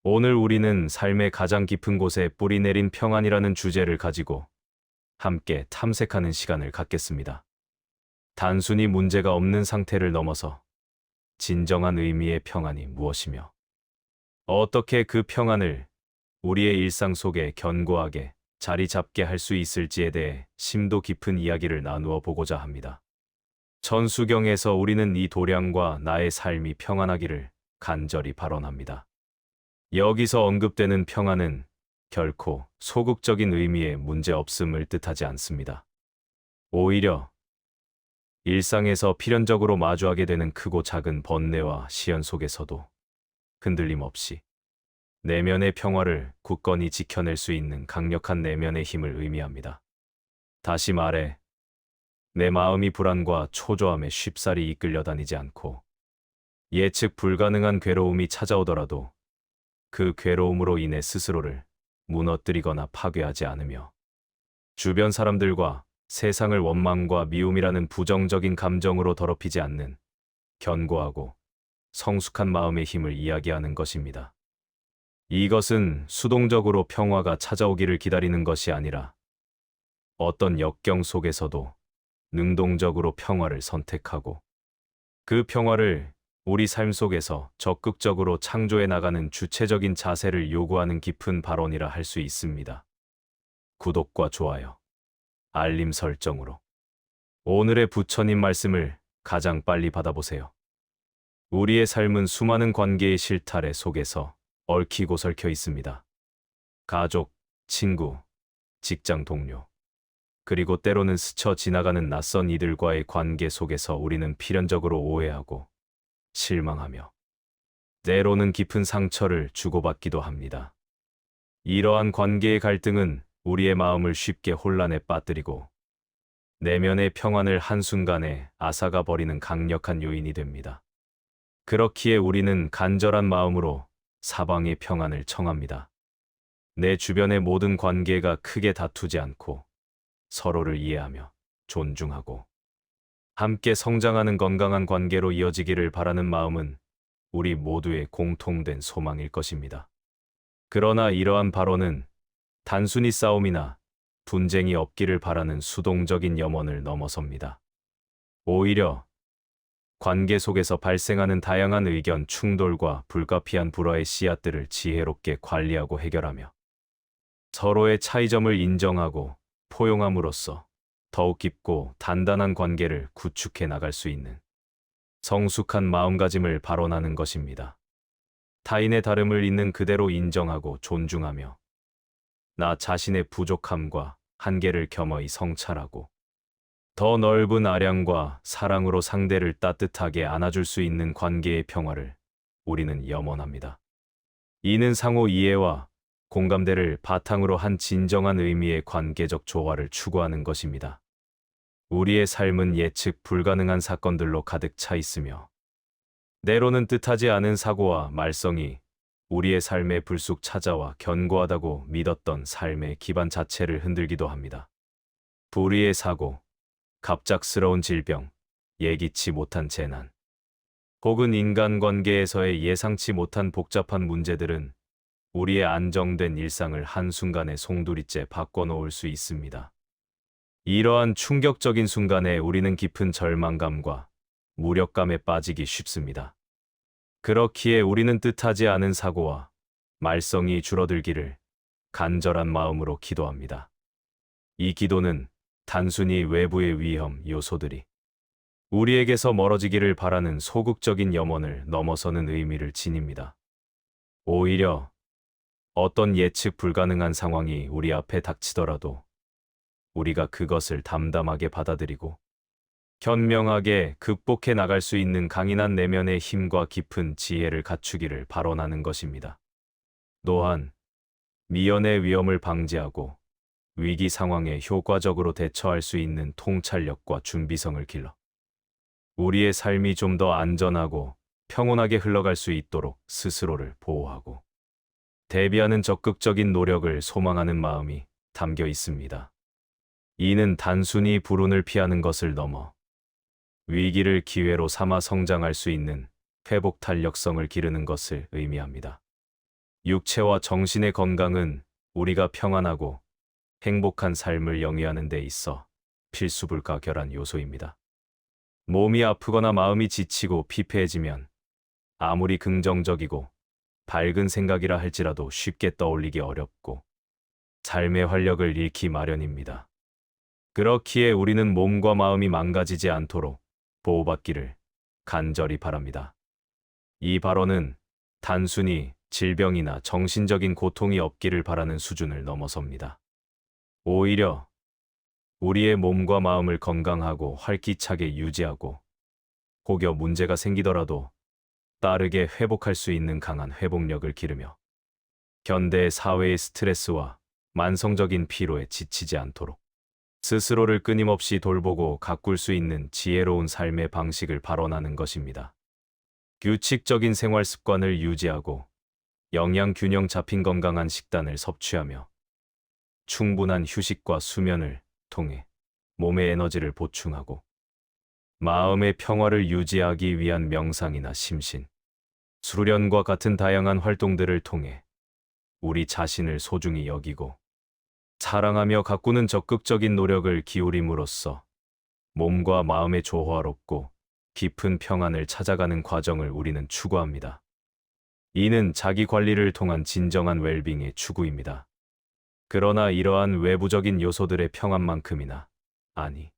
오늘 우리는 삶의 가장 깊은 곳에 뿌리 내린 평안이라는 주제를 가지고 함께 탐색하는 시간을 갖겠습니다. 단순히 문제가 없는 상태를 넘어서 진정한 의미의 평안이 무엇이며 어떻게 그 평안을 우리의 일상 속에 견고하게 자리 잡게 할 수 있을지에 대해 심도 깊은 이야기를 나누어 보고자 합니다. 천수경에서 우리는 이 도량과 나의 삶이 평안하기를 간절히 발언합니다. 여기서 언급되는 평안은 결코 소극적인 의미의 문제없음을 뜻하지 않습니다. 오히려 일상에서 필연적으로 마주하게 되는 크고 작은 번뇌와 시연 속에서도 흔들림 없이 내면의 평화를 굳건히 지켜낼 수 있는 강력한 내면의 힘을 의미합니다. 다시 말해, 내 마음이 불안과 초조함에 쉽사리 이끌려 다니지 않고 예측 불가능한 괴로움이 찾아오더라도 그 괴로움으로 인해 스스로를 무너뜨리거나 파괴하지 않으며 주변 사람들과 세상을 원망과 미움이라는 부정적인 감정으로 더럽히지 않는 견고하고 성숙한 마음의 힘을 이야기하는 것입니다. 이것은 수동적으로 평화가 찾아오기를 기다리는 것이 아니라 어떤 역경 속에서도 능동적으로 평화를 선택하고 그 평화를 우리 삶 속에서 적극적으로 창조해 나가는 주체적인 자세를 요구하는 깊은 발언이라 할 수 있습니다. 구독과 좋아요, 알림 설정으로 오늘의 부처님 말씀을 가장 빨리 받아보세요. 우리의 삶은 수많은 관계의 실타래 속에서 얽히고 설켜 있습니다. 가족, 친구, 직장 동료, 그리고 때로는 스쳐 지나가는 낯선 이들과의 관계 속에서 우리는 필연적으로 오해하고 실망하며 때로는 깊은 상처를 주고받기도 합니다. 이러한 관계의 갈등은 우리의 마음을 쉽게 혼란에 빠뜨리고 내면의 평안을 한순간에 앗아가 버리는 강력한 요인이 됩니다. 그렇기에 우리는 간절한 마음으로 사방의 평안을 청합니다. 내 주변의 모든 관계가 크게 다투지 않고 서로를 이해하며 존중하고 함께 성장하는 건강한 관계로 이어지기를 바라는 마음은 우리 모두의 공통된 소망일 것입니다. 그러나 이러한 발언은 단순히 싸움이나 분쟁이 없기를 바라는 수동적인 염원을 넘어섭니다. 오히려 관계 속에서 발생하는 다양한 의견 충돌과 불가피한 불화의 씨앗들을 지혜롭게 관리하고 해결하며 서로의 차이점을 인정하고 포용함으로써 더욱 깊고 단단한 관계를 구축해 나갈 수 있는 성숙한 마음가짐을 발언하는 것입니다. 타인의 다름을 있는 그대로 인정하고 존중하며 나 자신의 부족함과 한계를 겸허히 성찰하고 더 넓은 아량과 사랑으로 상대를 따뜻하게 안아줄 수 있는 관계의 평화를 우리는 염원합니다. 이는 상호 이해와 공감대를 바탕으로 한 진정한 의미의 관계적 조화를 추구하는 것입니다. 우리의 삶은 예측 불가능한 사건들로 가득 차 있으며 때로는 뜻하지 않은 사고와 말썽이 우리의 삶에 불쑥 찾아와 견고하다고 믿었던 삶의 기반 자체를 흔들기도 합니다. 불의의 사고, 갑작스러운 질병, 예기치 못한 재난, 혹은 인간관계에서의 예상치 못한 복잡한 문제들은 우리의 안정된 일상을 한순간에 송두리째 바꿔놓을 수 있습니다. 이러한 충격적인 순간에 우리는 깊은 절망감과 무력감에 빠지기 쉽습니다. 그렇기에 우리는 뜻하지 않은 사고와 말썽이 줄어들기를 간절한 마음으로 기도합니다. 이 기도는 단순히 외부의 위험 요소들이 우리에게서 멀어지기를 바라는 소극적인 염원을 넘어서는 의미를 지닙니다. 오히려 어떤 예측 불가능한 상황이 우리 앞에 닥치더라도 우리가 그것을 담담하게 받아들이고 현명하게 극복해 나갈 수 있는 강인한 내면의 힘과 깊은 지혜를 갖추기를 발언하는 것입니다. 또한 미연의 위험을 방지하고 위기 상황에 효과적으로 대처할 수 있는 통찰력과 준비성을 길러 우리의 삶이 좀 더 안전하고 평온하게 흘러갈 수 있도록 스스로를 보호하고 대비하는 적극적인 노력을 소망하는 마음이 담겨 있습니다. 이는 단순히 불운을 피하는 것을 넘어 위기를 기회로 삼아 성장할 수 있는 회복 탄력성을 기르는 것을 의미합니다. 육체와 정신의 건강은 우리가 평안하고 행복한 삶을 영위하는 데 있어 필수불가결한 요소입니다. 몸이 아프거나 마음이 지치고 피폐해지면 아무리 긍정적이고 밝은 생각이라 할지라도 쉽게 떠올리기 어렵고 삶의 활력을 잃기 마련입니다. 그렇기에 우리는 몸과 마음이 망가지지 않도록 보호받기를 간절히 바랍니다. 이 발언은 단순히 질병이나 정신적인 고통이 없기를 바라는 수준을 넘어섭니다. 오히려 우리의 몸과 마음을 건강하고 활기차게 유지하고 혹여 문제가 생기더라도 빠르게 회복할 수 있는 강한 회복력을 기르며 현대 사회의 스트레스와 만성적인 피로에 지치지 않도록 스스로를 끊임없이 돌보고 가꿀 수 있는 지혜로운 삶의 방식을 발언하는 것입니다. 규칙적인 생활 습관을 유지하고 영양 균형 잡힌 건강한 식단을 섭취하며 충분한 휴식과 수면을 통해 몸의 에너지를 보충하고 마음의 평화를 유지하기 위한 명상이나 심신, 수련과 같은 다양한 활동들을 통해 우리 자신을 소중히 여기고 사랑하며 가꾸는 적극적인 노력을 기울임으로써 몸과 마음의 조화롭고 깊은 평안을 찾아가는 과정을 우리는 추구합니다. 이는 자기 관리를 통한 진정한 웰빙의 추구입니다. 그러나 이러한 외부적인 요소들의 평안만큼이나, 아니,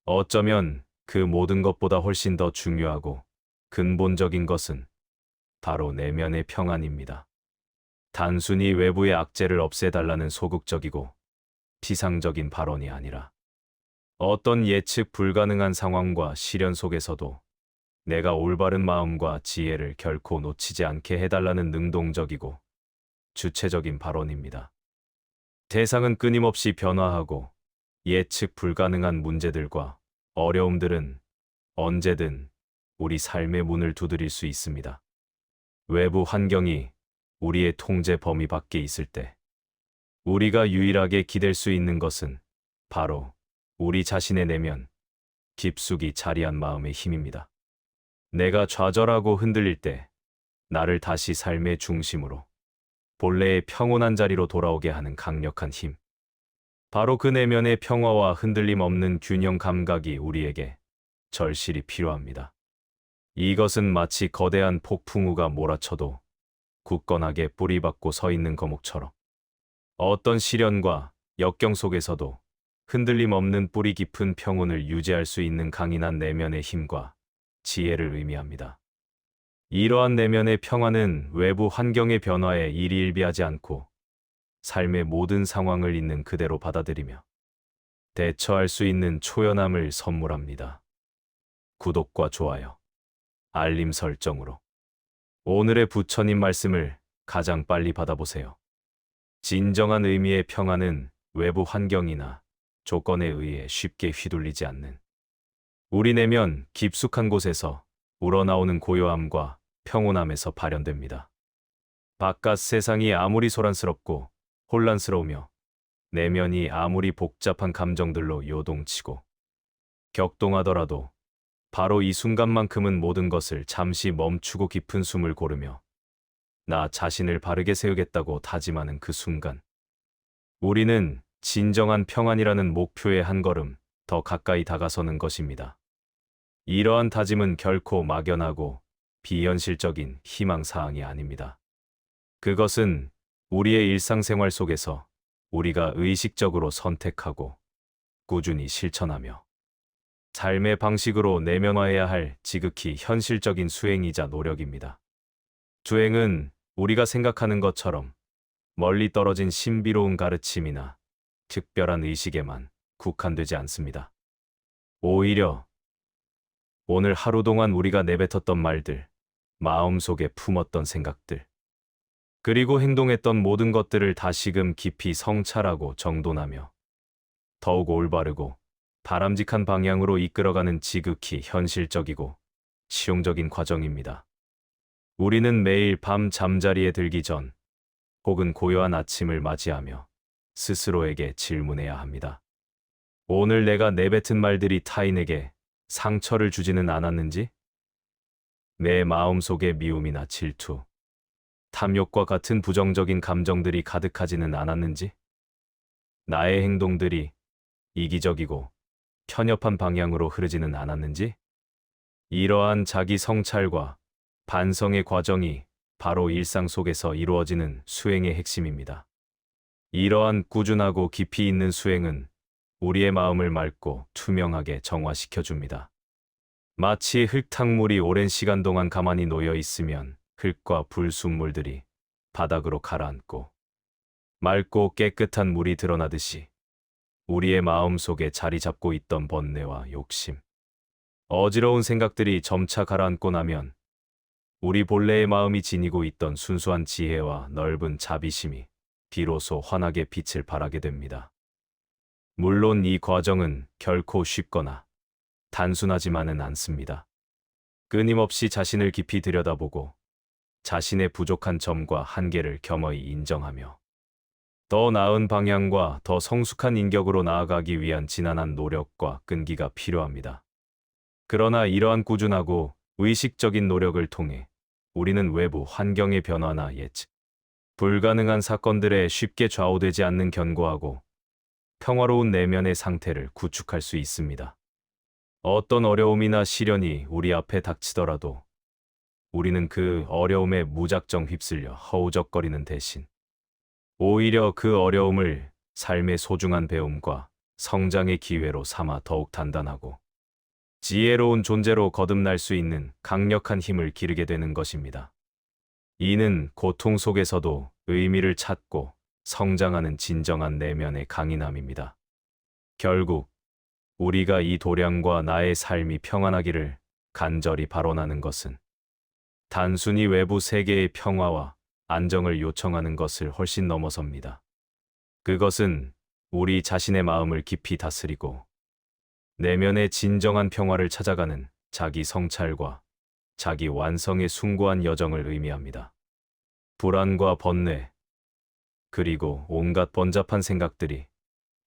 어쩌면 그 모든 것보다 훨씬 더 중요하고 근본적인 것은 바로 내면의 평안입니다. 단순히 외부의 악재를 없애달라는 소극적이고 피상적인 발언이 아니라 어떤 예측 불가능한 상황과 시련 속에서도 내가 올바른 마음과 지혜를 결코 놓치지 않게 해달라는 능동적이고 주체적인 발언입니다. 세상은 끊임없이 변화하고 예측 불가능한 문제들과 어려움들은 언제든 우리 삶의 문을 두드릴 수 있습니다. 외부 환경이 우리의 통제 범위 밖에 있을 때 우리가 유일하게 기댈 수 있는 것은 바로 우리 자신의 내면, 깊숙이 자리한 마음의 힘입니다. 내가 좌절하고 흔들릴 때 나를 다시 삶의 중심으로, 본래의 평온한 자리로 돌아오게 하는 강력한 힘. 바로 그 내면의 평화와 흔들림 없는 균형 감각이 우리에게 절실히 필요합니다. 이것은 마치 거대한 폭풍우가 몰아쳐도 굳건하게 뿌리박고 서 있는 거목처럼 어떤 시련과 역경 속에서도 흔들림 없는 뿌리 깊은 평온을 유지할 수 있는 강인한 내면의 힘과 지혜를 의미합니다. 이러한 내면의 평화는 외부 환경의 변화에 일희일비하지 않고 삶의 모든 상황을 있는 그대로 받아들이며 대처할 수 있는 초연함을 선물합니다. 구독과 좋아요, 알림 설정으로 오늘의 부처님 말씀을 가장 빨리 받아보세요. 진정한 의미의 평안은 외부 환경이나 조건에 의해 쉽게 휘둘리지 않는 우리 내면 깊숙한 곳에서 우러나오는 고요함과 평온함에서 발현됩니다. 바깥 세상이 아무리 소란스럽고 혼란스러우며 내면이 아무리 복잡한 감정들로 요동치고 격동하더라도 바로 이 순간만큼은 모든 것을 잠시 멈추고 깊은 숨을 고르며 나 자신을 바르게 세우겠다고 다짐하는 그 순간, 우리는 진정한 평안이라는 목표에 한 걸음 더 가까이 다가서는 것입니다. 이러한 다짐은 결코 막연하고 비현실적인 희망사항이 아닙니다. 그것은 우리의 일상생활 속에서 우리가 의식적으로 선택하고 꾸준히 실천하며 삶의 방식으로 내면화해야 할 지극히 현실적인 수행이자 노력입니다. 수행은 우리가 생각하는 것처럼 멀리 떨어진 신비로운 가르침이나 특별한 의식에만 국한되지 않습니다. 오히려 오늘 하루 동안 우리가 내뱉었던 말들, 마음속에 품었던 생각들, 그리고 행동했던 모든 것들을 다시금 깊이 성찰하고 정돈하며 더욱 올바르고 바람직한 방향으로 이끌어가는 지극히 현실적이고 실용적인 과정입니다. 우리는 매일 밤 잠자리에 들기 전 혹은 고요한 아침을 맞이하며 스스로에게 질문해야 합니다. 오늘 내가 내뱉은 말들이 타인에게 상처를 주지는 않았는지? 내 마음속의 미움이나 질투, 탐욕과 같은 부정적인 감정들이 가득하지는 않았는지? 나의 행동들이 이기적이고 편협한 방향으로 흐르지는 않았는지? 이러한 자기 성찰과 반성의 과정이 바로 일상 속에서 이루어지는 수행의 핵심입니다. 이러한 꾸준하고 깊이 있는 수행은 우리의 마음을 맑고 투명하게 정화시켜 줍니다. 마치 흙탕물이 오랜 시간 동안 가만히 놓여 있으면 흙과 불순물들이 바닥으로 가라앉고 맑고 깨끗한 물이 드러나듯이 우리의 마음 속에 자리 잡고 있던 번뇌와 욕심, 어지러운 생각들이 점차 가라앉고 나면 우리 본래의 마음이 지니고 있던 순수한 지혜와 넓은 자비심이 비로소 환하게 빛을 발하게 됩니다. 물론 이 과정은 결코 쉽거나 단순하지만은 않습니다. 끊임없이 자신을 깊이 들여다보고 자신의 부족한 점과 한계를 겸허히 인정하며 더 나은 방향과 더 성숙한 인격으로 나아가기 위한 지난한 노력과 끈기가 필요합니다. 그러나 이러한 꾸준하고 의식적인 노력을 통해 우리는 외부 환경의 변화나 예측 불가능한 사건들에 쉽게 좌우되지 않는 견고하고 평화로운 내면의 상태를 구축할 수 있습니다. 어떤 어려움이나 시련이 우리 앞에 닥치더라도 우리는 그 어려움에 무작정 휩쓸려 허우적거리는 대신 오히려 그 어려움을 삶의 소중한 배움과 성장의 기회로 삼아 더욱 단단하고 지혜로운 존재로 거듭날 수 있는 강력한 힘을 기르게 되는 것입니다. 이는 고통 속에서도 의미를 찾고 성장하는 진정한 내면의 강인함입니다. 결국 우리가 이 도량과 나의 삶이 평안하기를 간절히 바라는 것은 단순히 외부 세계의 평화와 안정을 요청하는 것을 훨씬 넘어섭니다. 그것은 우리 자신의 마음을 깊이 다스리고 내면의 진정한 평화를 찾아가는 자기 성찰과 자기 완성의 숭고한 여정을 의미합니다. 불안과 번뇌, 그리고 온갖 번잡한 생각들이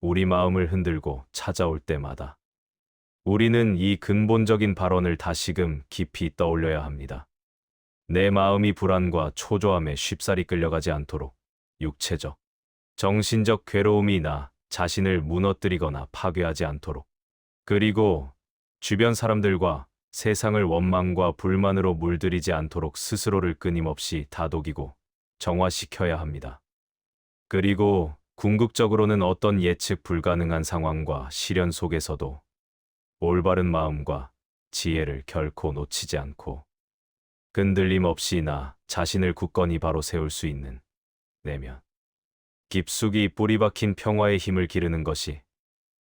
우리 마음을 흔들고 찾아올 때마다 우리는 이 근본적인 발언을 다시금 깊이 떠올려야 합니다. 내 마음이 불안과 초조함에 쉽사리 끌려가지 않도록 육체적, 정신적 괴로움이 나 자신을 무너뜨리거나 파괴하지 않도록, 그리고 주변 사람들과 세상을 원망과 불만으로 물들이지 않도록 스스로를 끊임없이 다독이고 정화시켜야 합니다. 그리고 궁극적으로는 어떤 예측 불가능한 상황과 시련 속에서도 올바른 마음과 지혜를 결코 놓치지 않고 흔들림 없이 나 자신을 굳건히 바로 세울 수 있는 내면 깊숙이 뿌리 박힌 평화의 힘을 기르는 것이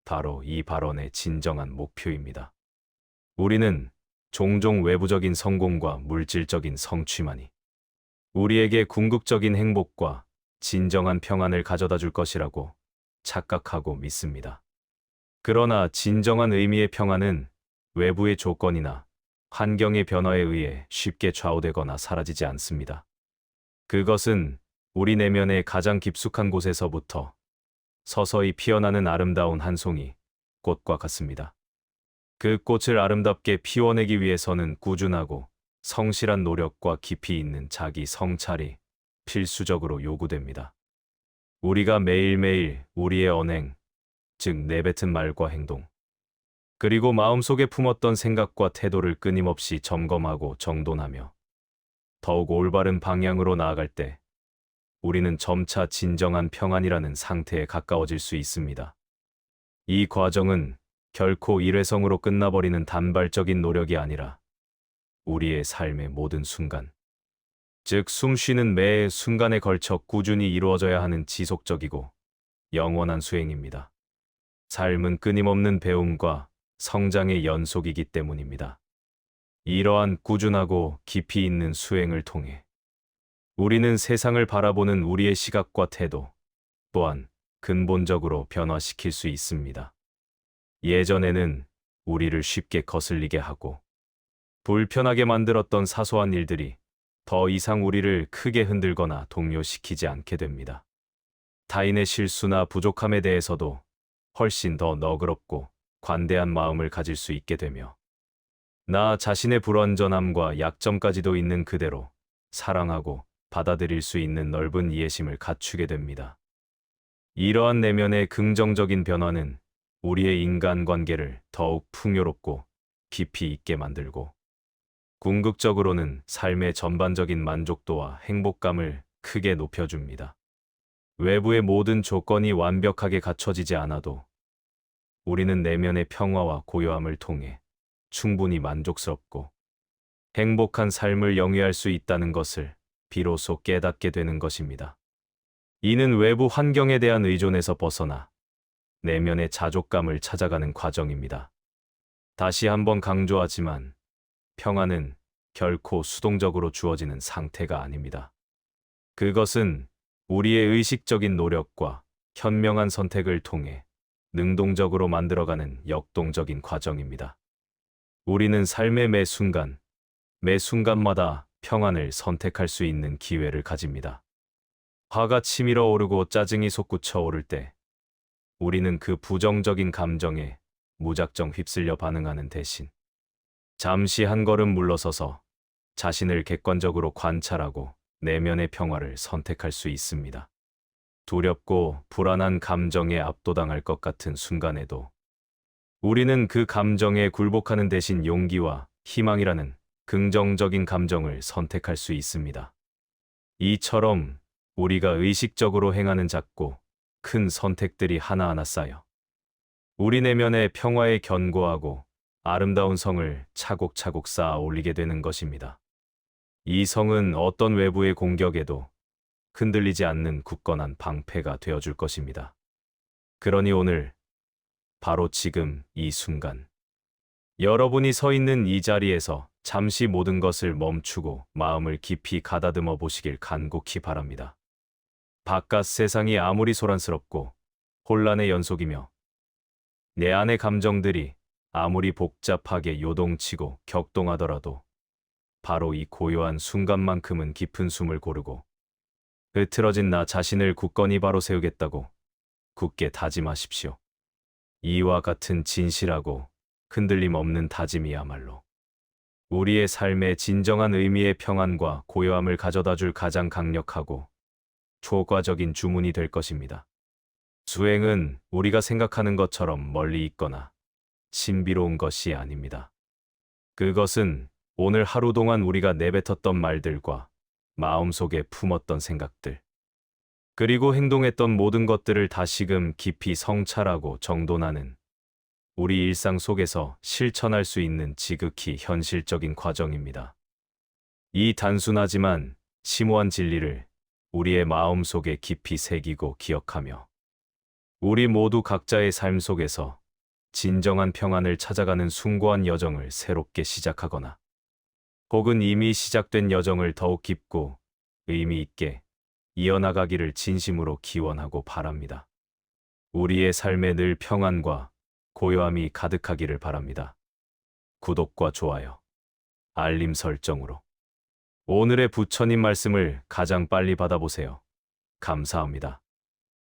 바로 이 발언의 진정한 목표입니다. 우리는 종종 외부적인 성공과 물질적인 성취만이 우리에게 궁극적인 행복과 진정한 평안을 가져다 줄 것이라고 착각하고 믿습니다. 그러나 진정한 의미의 평안은 외부의 조건이나 환경의 변화에 의해 쉽게 좌우되거나 사라지지 않습니다. 그것은 우리 내면의 가장 깊숙한 곳에서부터 서서히 피어나는 아름다운 한 송이 꽃과 같습니다. 그 꽃을 아름답게 피워내기 위해서는 꾸준하고 성실한 노력과 깊이 있는 자기 성찰이 필수적으로 요구됩니다. 우리가 매일매일 우리의 언행, 즉 내뱉은 말과 행동, 그리고 마음속에 품었던 생각과 태도를 끊임없이 점검하고 정돈하며 더욱 올바른 방향으로 나아갈 때 우리는 점차 진정한 평안이라는 상태에 가까워질 수 있습니다. 이 과정은 결코 일회성으로 끝나버리는 단발적인 노력이 아니라 우리의 삶의 모든 순간, 즉 숨 쉬는 매 순간에 걸쳐 꾸준히 이루어져야 하는 지속적이고 영원한 수행입니다. 삶은 끊임없는 배움과 성장의 연속이기 때문입니다. 이러한 꾸준하고 깊이 있는 수행을 통해 우리는 세상을 바라보는 우리의 시각과 태도 또한 근본적으로 변화시킬 수 있습니다. 예전에는 우리를 쉽게 거슬리게 하고 불편하게 만들었던 사소한 일들이 더 이상 우리를 크게 흔들거나 동요시키지 않게 됩니다. 타인의 실수나 부족함에 대해서도 훨씬 더 너그럽고 관대한 마음을 가질 수 있게 되며 나 자신의 불완전함과 약점까지도 있는 그대로 사랑하고 받아들일 수 있는 넓은 이해심을 갖추게 됩니다. 이러한 내면의 긍정적인 변화는 우리의 인간관계를 더욱 풍요롭고 깊이 있게 만들고, 궁극적으로는 삶의 전반적인 만족도와 행복감을 크게 높여줍니다. 외부의 모든 조건이 완벽하게 갖춰지지 않아도 우리는 내면의 평화와 고요함을 통해 충분히 만족스럽고 행복한 삶을 영위할 수 있다는 것을 비로소 깨닫게 되는 것입니다. 이는 외부 환경에 대한 의존에서 벗어나 내면의 자족감을 찾아가는 과정입니다. 다시 한번 강조하지만 평안은 결코 수동적으로 주어지는 상태가 아닙니다. 그것은 우리의 의식적인 노력과 현명한 선택을 통해 능동적으로 만들어가는 역동적인 과정입니다. 우리는 삶의 매 순간마다 평안을 선택할 수 있는 기회를 가집니다. 화가 치밀어 오르고 짜증이 솟구쳐 오를 때 우리는 그 부정적인 감정에 무작정 휩쓸려 반응하는 대신 잠시 한 걸음 물러서서 자신을 객관적으로 관찰하고 내면의 평화를 선택할 수 있습니다. 두렵고 불안한 감정에 압도당할 것 같은 순간에도 우리는 그 감정에 굴복하는 대신 용기와 희망이라는 긍정적인 감정을 선택할 수 있습니다. 이처럼 우리가 의식적으로 행하는 작고 큰 선택들이 하나하나 쌓여 우리 내면의 평화에 견고하고 아름다운 성을 차곡차곡 쌓아 올리게 되는 것입니다. 이 성은 어떤 외부의 공격에도 흔들리지 않는 굳건한 방패가 되어줄 것입니다. 그러니 오늘, 바로 지금 이 순간, 여러분이 서 있는 이 자리에서 잠시 모든 것을 멈추고 마음을 깊이 가다듬어 보시길 간곡히 바랍니다. 바깥 세상이 아무리 소란스럽고 혼란의 연속이며 내 안의 감정들이 아무리 복잡하게 요동치고 격동하더라도 바로 이 고요한 순간만큼은 깊은 숨을 고르고 흐트러진 나 자신을 굳건히 바로 세우겠다고 굳게 다짐하십시오. 이와 같은 진실하고 흔들림 없는 다짐이야말로 우리의 삶의 진정한 의미의 평안과 고요함을 가져다줄 가장 강력하고 초과적인 주문이 될 것입니다. 수행은 우리가 생각하는 것처럼 멀리 있거나 신비로운 것이 아닙니다. 그것은 오늘 하루 동안 우리가 내뱉었던 말들과 마음속에 품었던 생각들, 그리고 행동했던 모든 것들을 다시금 깊이 성찰하고 정돈하는 우리 일상 속에서 실천할 수 있는 지극히 현실적인 과정입니다. 이 단순하지만 심오한 진리를 우리의 마음 속에 깊이 새기고 기억하며 우리 모두 각자의 삶 속에서 진정한 평안을 찾아가는 숭고한 여정을 새롭게 시작하거나 혹은 이미 시작된 여정을 더욱 깊고 의미 있게 이어나가기를 진심으로 기원하고 바랍니다. 우리의 삶에 늘 평안과 고요함이 가득하기를 바랍니다. 구독과 좋아요, 알림 설정으로 오늘의 부처님 말씀을 가장 빨리 받아보세요. 감사합니다.